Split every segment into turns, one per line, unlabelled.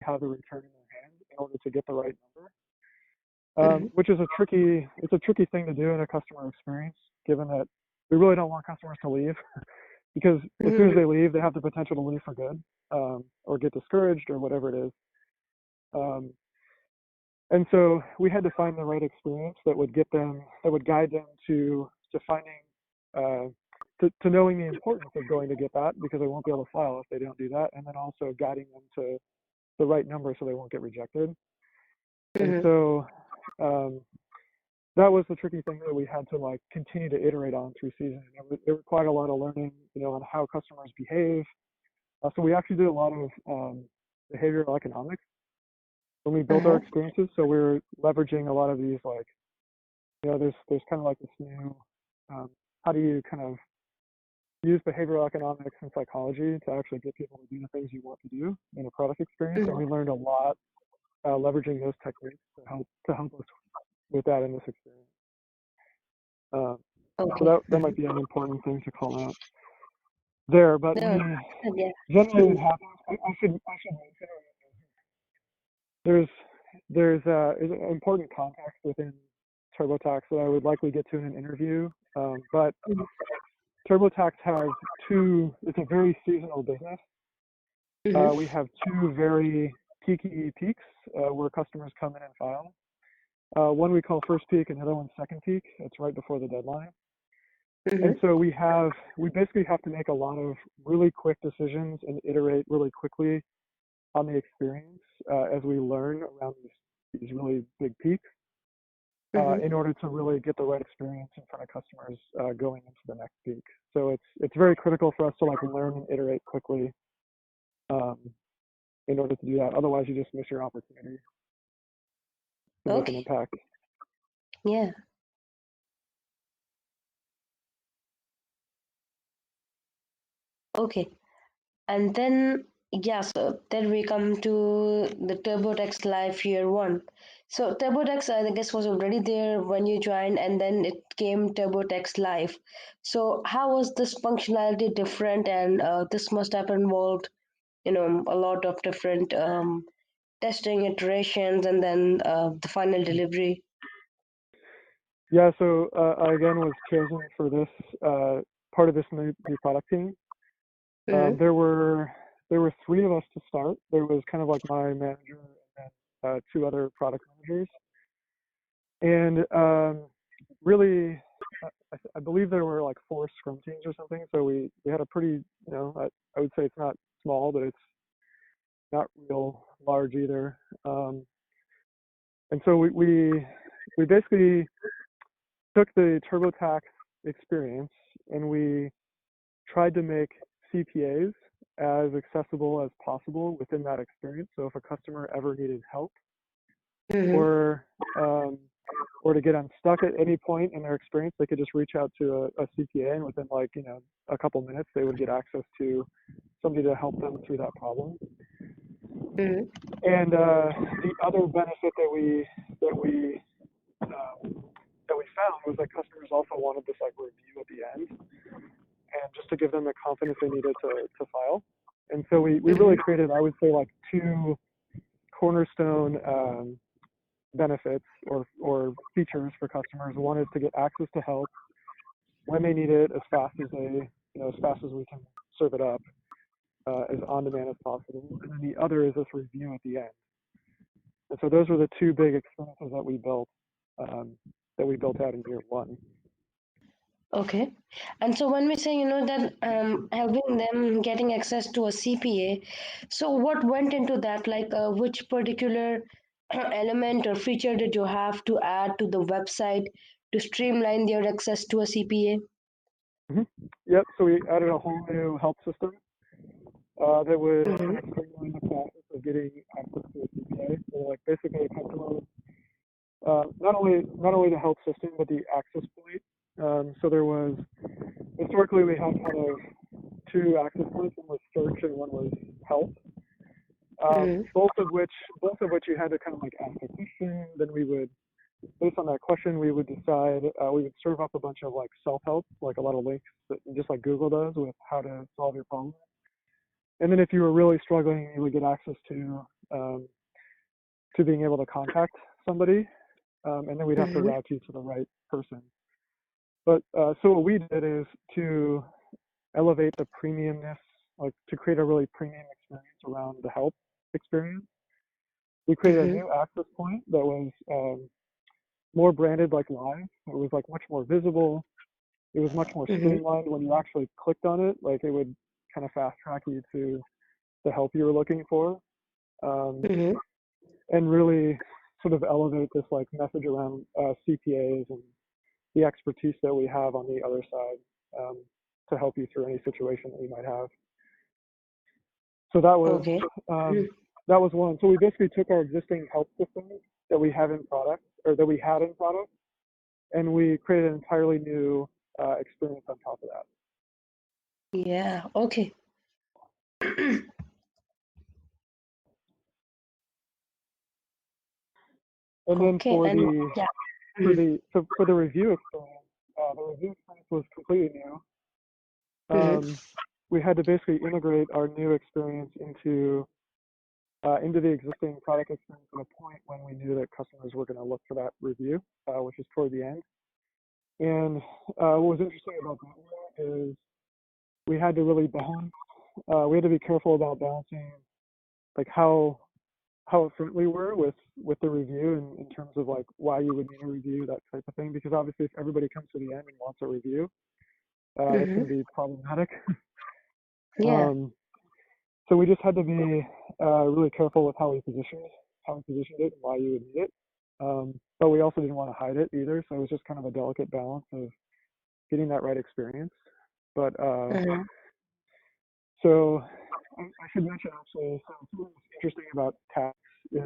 have the return in their hand in order to get the right number.
Mm-hmm.
Which is a tricky thing to do in a customer experience, given that we really don't want customers to leave because as soon as they leave, they have the potential to leave for good, or get discouraged or whatever it is. Um, and so we had to find the right experience that would guide them to finding, to knowing the importance of going to get that, because they won't be able to file if they don't do that, and then also guiding them to the right number so they won't get rejected. And so that was the tricky thing that we had to like continue to iterate on through season. There required a lot of learning, on how customers behave. So we actually did a lot of behavioral economics when we built our experiences. So we're leveraging a lot of these, like, there's kind of like this new, how do you kind of use behavioral economics and psychology to actually get people to do the things you want to do in a product experience. And we learned a lot leveraging those techniques to help us with that in this experience. So that might be an important thing to call out there. But generally it happens. I should mention there's an important context within TurboTax that I would likely get to in an interview. But TurboTax has it's a very seasonal business. We have two very peaky peaks where customers come in and file. One we call first peak, and the other one second peak. It's right before the deadline. And so we basically have to make a lot of really quick decisions and iterate really quickly on the experience as we learn around these really big peaks in order to really get the right experience in front of customers going into the next peak. So it's very critical for us to like learn and iterate quickly in order to do that. Otherwise, you just miss your opportunity to make an impact.
Yeah. Okay. And then, so then we come to the TurboTax Live Year 1. So TurboTax, I guess, was already there when you joined, and then it came TurboTax Live. So how was this functionality different? And this must have involved, a lot of different testing iterations and then the final delivery.
Yeah, so I again was chosen for this part of this new product team. There were 3 of us to start. There was kind of like my manager and then 2 other product managers. And really, I believe there were like 4 scrum teams or something. So we had a pretty, I would say it's not small, but it's not real large either. And so we basically took the TurboTax experience and we tried to make CPAs as accessible as possible within that experience. So if a customer ever needed help or to get unstuck at any point in their experience, they could just reach out to a CPA, and within like, a couple minutes, they would get access to somebody to help them through that problem. And the other benefit that we found was that customers also wanted this like review at the end, and just to give them the confidence they needed to file. And so we really created, I would say, like 2 cornerstone benefits or features for customers. One is to get access to help when they need it as fast as we can serve it up, as on demand as possible. And then the other is this review at the end. And so those were the 2 big experiences that we built out in year 1.
Okay. And so when we say, that helping them getting access to a CPA, so what went into that? Like which particular element or feature did you have to add to the website to streamline their access to a CPA?
Yep. So we added a whole new help system that would streamline the process of getting access to a CPA. So like basically a customer, not only the help system, but the access point. So there was, historically we had kind of 2 access points. One was search and one was help. Both of which you had to kind of like ask a question. Then we would, based on that question, we would decide, we would serve up a bunch of like self-help, like a lot of links, just like Google does, with how to solve your problem. And then if you were really struggling, you would get access to to being able to contact somebody, and then we'd have to
Mm-hmm.
route you to the right person. But so what we did is to elevate the premiumness, like to create a really premium experience around the help experience. We created a
Mm-hmm.
new access point that was more branded like live. It was like much more visible. It was much more
Mm-hmm.
streamlined when you actually clicked on it. Like it would kind of fast track you to the help you were looking for, um,
Mm-hmm.
and really sort of elevate this like message around CPAs and the expertise that we have on the other side, to help you through any situation that you might have. So
Okay.
um, that was one. So we basically took our existing help systems that we have in product, or that we had in product, and we created an entirely new experience on top of that.
Yeah. Okay.
And then
Okay. And yeah. Mm-hmm.
for the review experience, the review experience was completely new.
Mm-hmm.
We had to basically integrate our new experience into the existing product experience at a point when we knew that customers were going to look for that review, which is toward the end. And what was interesting about that is we had to really balance. We had to be careful about balancing like how upfront we were with the review in terms of like why you would need a review, that type of thing. Because obviously, if everybody comes to the end and wants a review, it's
Mm-hmm.
going to be problematic.
Yeah.
um, so we just had to be really careful with how we positioned it and why you would need it. But we also didn't want to hide it either. So it was just kind of a delicate balance of getting that right experience. But
Mm-hmm.
so I should mention actually, so something that's interesting about tax is,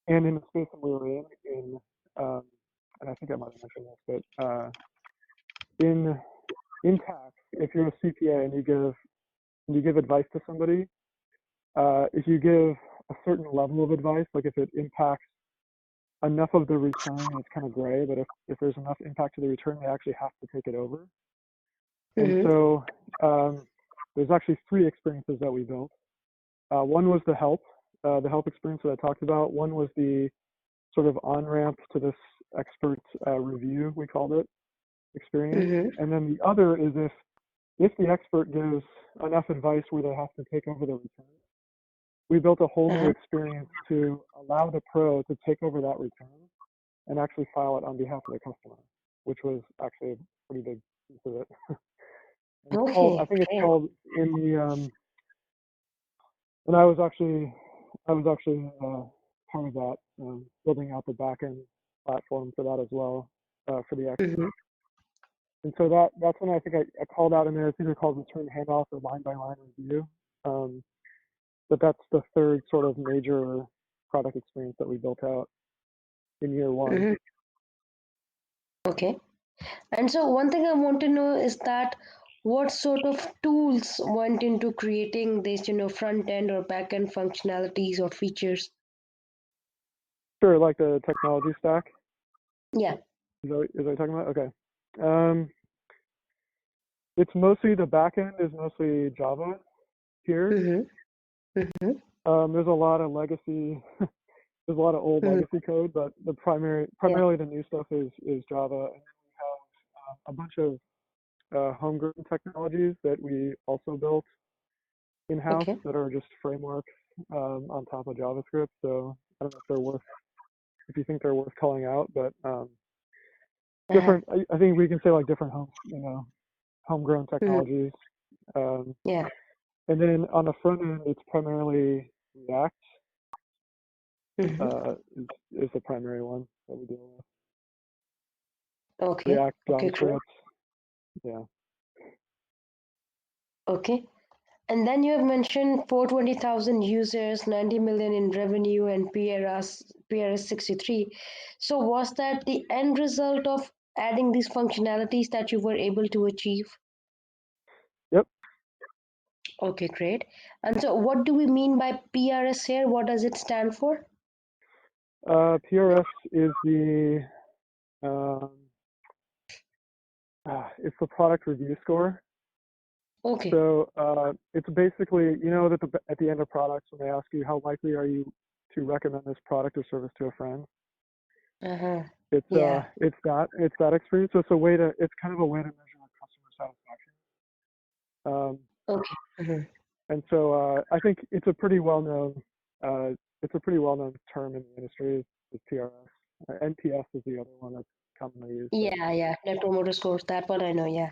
and in the space that we were in, um, and I think I might have mentioned this, but in in tax, if you're a CPA and you give advice to somebody, if you give a certain level of advice, like if it impacts enough of the return, it's kind of gray, but if there's enough impact to the return, they actually have to take it over. And
Mm-hmm.
so there's actually three experiences that we built. One was the help experience that I talked about. One was the sort of on ramp to this expert review, we called it, experience.
Mm-hmm.
And then the other is if the expert gives enough advice where they have to take over the return, we built a whole new
Uh-huh.
experience to allow the pro to take over that return and actually file it on behalf of the customer, which was actually a pretty big piece of it. And it's called, I
Okay.
think it's
Great.
called in the, and I was actually part of that, building out the backend platform for that as well, for the
Mm-hmm.
expert. And so that's when I think I called out in there. It's either called return handoff or line by line review. Um, but that's the third sort of major product experience that we built out in year one.
Mm-hmm. Okay. And so one thing I want to know is that what sort of tools went into creating this, front end or back end functionalities or features?
Sure, like the technology stack.
Yeah.
Is that what you're talking about? Okay. Um, it's mostly the backend is mostly Java here.
Mm-hmm. Mm-hmm.
There's a lot of legacy, there's a lot of old
Mm-hmm.
legacy code, but
Yeah.
primarily the new stuff is Java, and then we have a bunch of homegrown technologies that we also built in-house
Okay.
that are just frameworks on top of JavaScript. So I don't know if you think they're worth calling out, but
Uh-huh.
I think we can say like different homegrown
Mm-hmm.
technologies. Um,
Yeah.
and then on the front end, it's primarily React
Mm-hmm.
is the primary one that we deal with.
Okay.
React,
Okay. Great.
JavaScript, yeah.
Okay. And then you have mentioned 420,000 users, 90 million in revenue, and PRS 63. So was that the end result of adding these functionalities that you were able to achieve?
Yep.
Okay, great. And so what do we mean by PRS here? What does it stand for?
PRS is um, it's the product review score.
Okay.
So it's basically, that at the end of products, when they ask you how likely are you to recommend this product or service to a friend,
Uh-huh.
it's uh,
Yeah.
it's that it's that experience. So it's kind of a way to measure customer satisfaction. Um,
Okay.
and so I think uh, it's a pretty well known term in the industry is TRS. NPS is the other one that's commonly used, but
Yeah, yeah. Net promoter scores. That one I know. Yeah.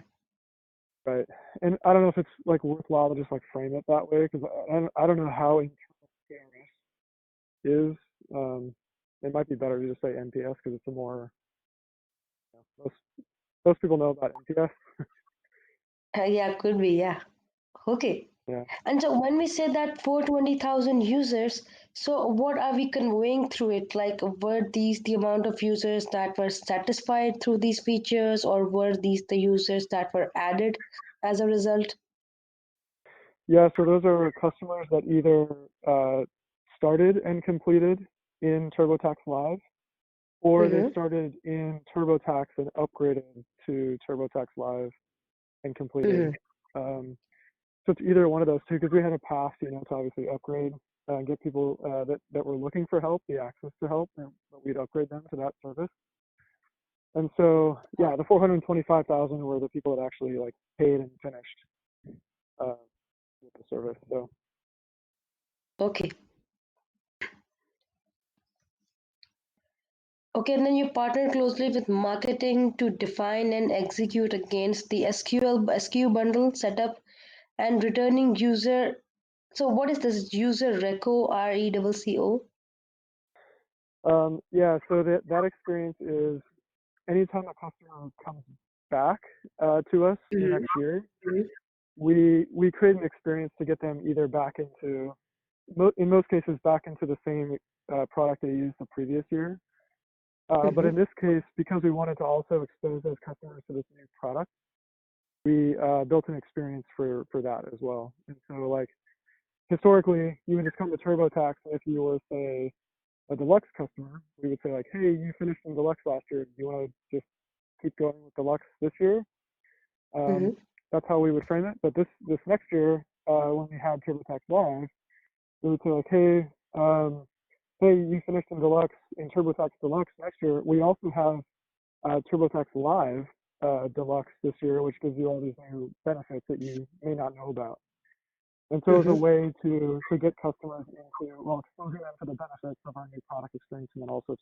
right. And I don't know if it's like worthwhile to just like frame it that way because I don't know how internal TRS is. Um, it might be better to just say NPS because it's a more most most people know about NPS.
Yeah, could be. Yeah. Okay.
Yeah.
And so when we say that 420,000 users, so what are we conveying through it? Like, were these the amount of users that were satisfied through these features, or were these the users that were added as a result?
Yeah, so those are customers that either started and completed in TurboTax Live, or they
Mm-hmm.
started in TurboTax and upgraded to TurboTax Live and completed.
Mm-hmm.
Um, so it's either one of those two because we had a path, to obviously upgrade and get people that were looking for help the access to help, and we'd upgrade them to that service. And so, yeah, the 425,000 were the people that actually like paid and finished uh, with the service. So.
Okay. Okay, and then you partner closely with marketing to define and execute against the SKU bundle setup and returning user. So what is this user reco, RECO?
Yeah, so that experience is anytime a customer comes back to us the
Mm-hmm.
next year, we create an experience to get them either back into, in most cases, back into the same product they used the previous year. But
Mm-hmm.
in this case, because we wanted to also expose those customers to this new product, we built an experience for that as well. And so, like historically, you would just come to TurboTax if you were, say, a deluxe customer. We would say like, hey, you finished in deluxe last year. Do you want to just keep going with deluxe this year? Um,
Mm-hmm.
that's how we would frame it. But this next year, when we had TurboTax Live, we would say like, hey, you finished in TurboTax Deluxe next year. We also have TurboTax Live Deluxe this year, which gives you all these new benefits that you may not know about. And so as a
Mm-hmm.
way to get customers into, well, exposing them to the benefits of our new product experience, and then also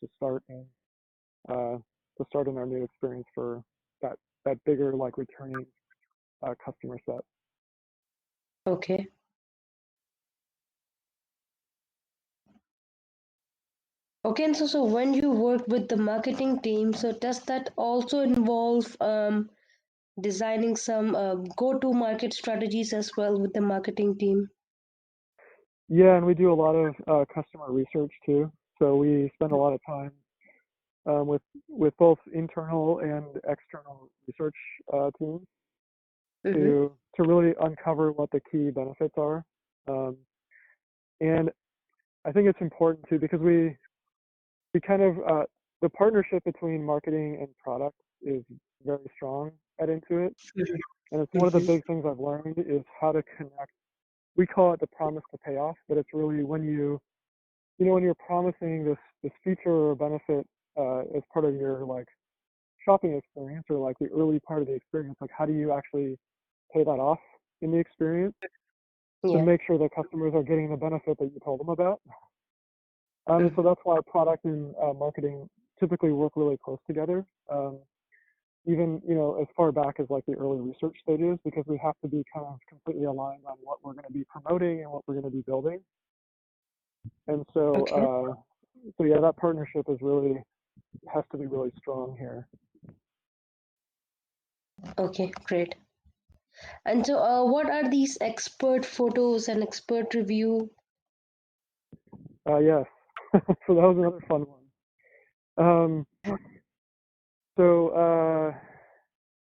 uh, to start in our new experience for that bigger like returning customer set.
Okay. Okay, and so when you work with the marketing team, so does that also involve designing some go-to market strategies as well with the marketing team?
Yeah, and we do a lot of customer research too. So we spend a lot of time with both internal and external research teams
Mm-hmm.
to really uncover what the key benefits are. Um, and I think it's important too because we kind of the partnership between marketing and product is very strong at Intuit, and it's one of the
Mm-hmm.
big things I've learned is how to connect. We call it the promise to payoff, but it's really when when you're promising this feature or benefit as part of your like shopping experience or like the early part of the experience, like how do you actually pay that off in the experience to
Yeah.
make sure that customers are getting the benefit that you told them about. And so
Mm-hmm.
that's why product and marketing typically work really close together. Even as far back as like the early research stages, because we have to be kind of completely aligned on what we're going to be promoting and what we're going to be building. And
Okay.
so yeah, that partnership is really has to be really strong here.
Okay, great. And so, what are these expert photos and expert review?
Yes. So that was another fun one. Um, so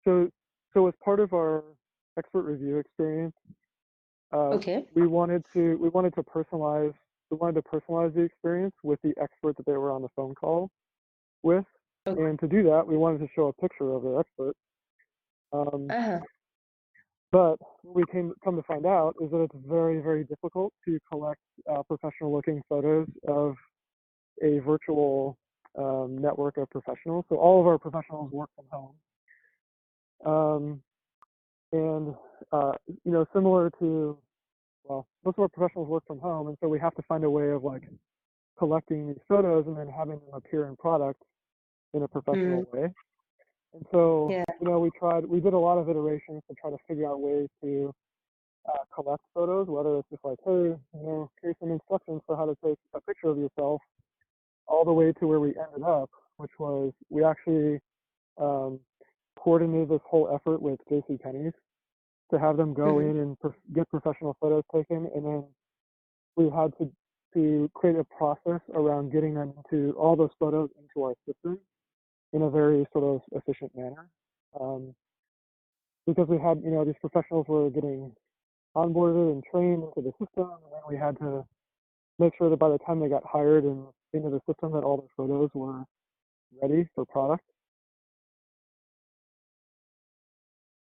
so so as part of our expert review experience, uh,
Okay.
we wanted to personalize the experience with the expert that they were on the phone call with,
Okay.
and to do that, we wanted to show a picture of their expert. Um,
Uh-huh.
But what we come to find out is that it's very, very difficult to collect professional-looking photos of a virtual network of professionals. So all of our professionals work from home, and similar to, well, most of our professionals work from home, and so we have to find a way of like collecting these photos and then having them appear in product in a professional way. And so,
Yeah.
we did a lot of iterations to try to figure out ways to collect photos, whether it's just like, hey, here's some instructions for how to take a picture of yourself, all the way to where we ended up, which was we actually coordinated this whole effort with JCPenney's to have them go in and get professional photos taken, and then we had to create a process around getting them into all those photos into our system in a very sort of efficient manner. Because we had, these professionals were getting onboarded and trained into the system, and then we had to make sure that by the time they got hired and into the system that all their photos were ready for product.